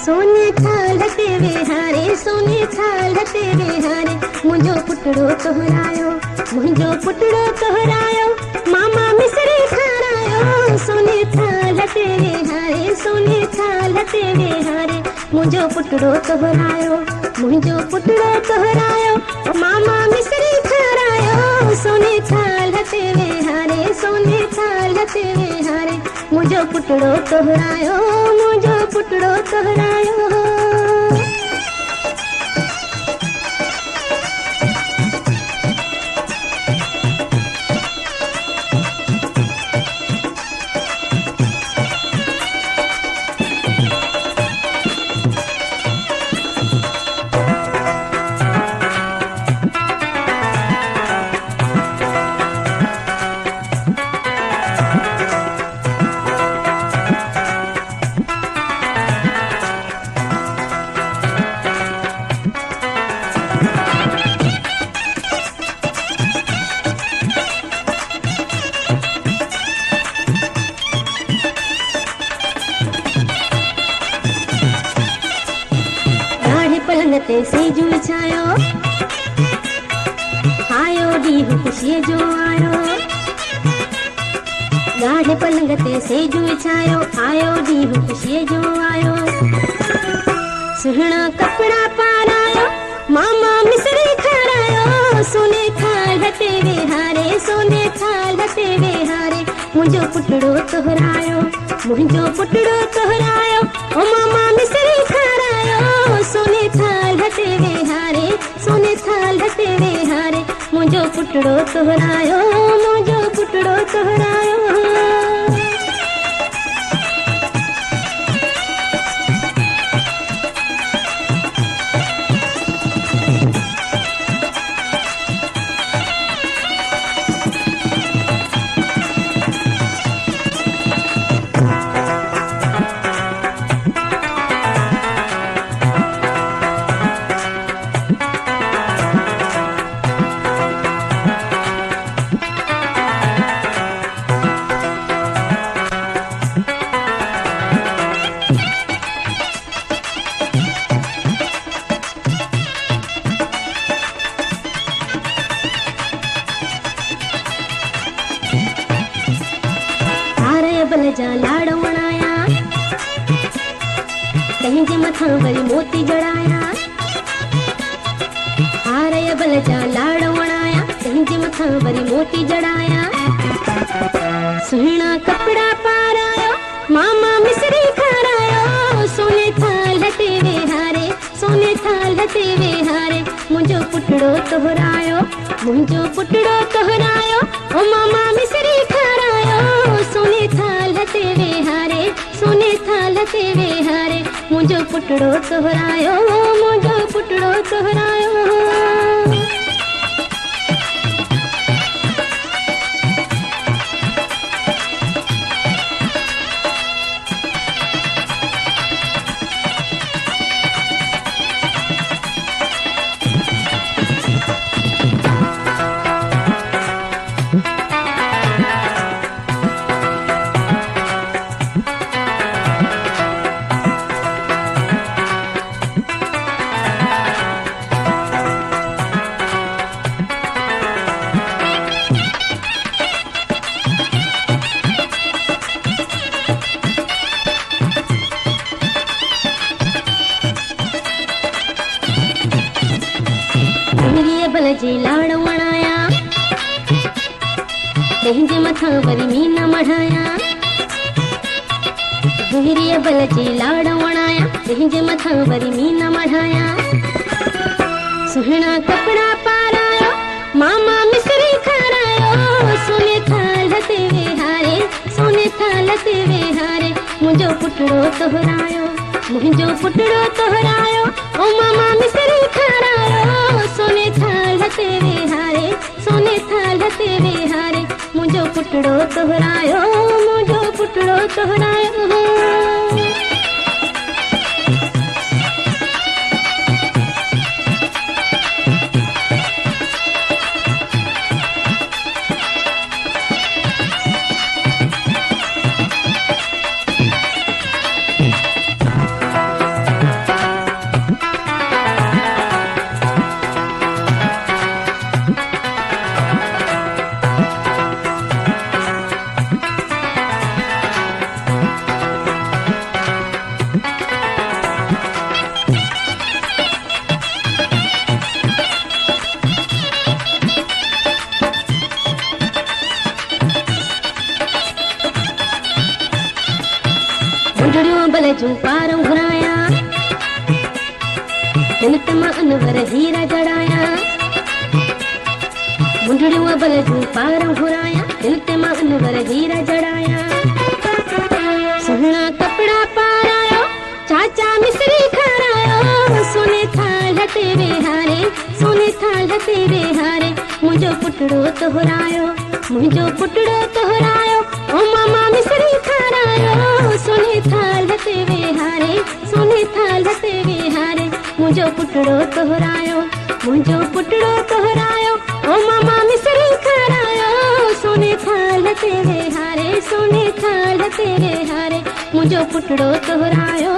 सोने थालते विहारे, सोने थालते विहारे, मुझो पुटड़ो तोहरायो, मुझो पुटड़ो तोहरायो, मामा मिसरी खारायो। सोने थालते विहारे, सोने थालते विहारे, मुझो पुटड़ो तोहरायो, मुझो पुटड़ो तोहरायो, मामा मिसरी खारायो। सोने थालते विहारे, सोने थालते विहारे, मुझो पुटड़ो तोहरायो, मुझो पुटड़ो तोहरायो। पलंगते सेजू छायो, आयो ॾींहुं ख़ुशीअ जो आयो। ॻाढ़े पलंगते सेजू छायो, आयो ॾींहुं ख़ुशीअ जो आयो। सुहिणा कपिड़ा पारायो, मामा मिसरी खारायो। सोने थालते विहारे, सोने थालते विहारे, मुंहिंजो पुटड़ो तोहरायो, मुंहिंजो पुटड़ो तोहरायो, ओ मामा मिसरी खारायो। सोने थालते विहारे, सोने थालते विहारे, मुंहिंजो पुटड़ो तोहरायो, मुंहिंजो पुटड़ो तोहरायो। बल जा लाड़ वणाया, तंहिंजे मथां वरी मोती जड़ाया। हारय बल जा लाड़ वणाया, तंहिंजे मथां वरी मोती जड़ाया। सुहिणा कपिड़ा पारायो, मामा मिसरी खारायो। सोने थालते विहारे, सोने थालते विहारे, मुंहिंजो पुटड़ो तोहरायो, मुंहिंजो पुटड़ो तोहरायो, ओ मामा मिसरी खारायो। सोने थालते विहारे, सोने थालते विहारे, मुंहिंजो पुटड़ो तोहरायो, मुंहिंजो पुटड़ो तोहरायो। बल जी लाड़ वणाया, तंहिंजे मथां वरी मीना मढ़ाया। गुहरीअ बल जी लाड़ वणाया, तंहिंजे मथां वरी मीना मढ़ाया। सुहिणा कपिड़ा पारायो, मामा मिसरी खारायो। सोने थालते विहारे, सोने थालते विहारे, मुंहिंजो पुटड़ो तोहरायो, मुंहिंजो पुटड़ो तोहरायो, ओ मामा मिसरी खारायो। सोने थालते विहारे, सोने थालते विहारे, मुंहिंजो पुटड़ो तोहरायो, मुंहिंजो पुटड़ो तोहरायो। बल जूं पारूं घुराया, तिन तमा अनवर हीरा जड़ाया। मुंडड़ियों बल जूं पारूं घुराया, तिन तमा अनवर हीरा जड़ाया। सुहिणा कपड़ा पारायो, चाचा मिसरी खारायो। सोने थाल ते वेहारे, सोने थाल ते वेहारे। मुंहिंजो पुटड़ो तोहरायो, मुंहिंजो पुटड़ो तोहरायो। ओ मामा मिसरी खारायो, सोने थाल ते वेहारे, सोने थाल ते वेहारे। मुंहिंजो पुटड़ो तोहरायो, मुंहिंजो पुटड़ो तोहरायो। ओ मामा मिसरी खारायो, सोने थाल ते वेहारे, सोने थाल ते वेहारे। मुंहिंजो पुटड़ो तोहरायो।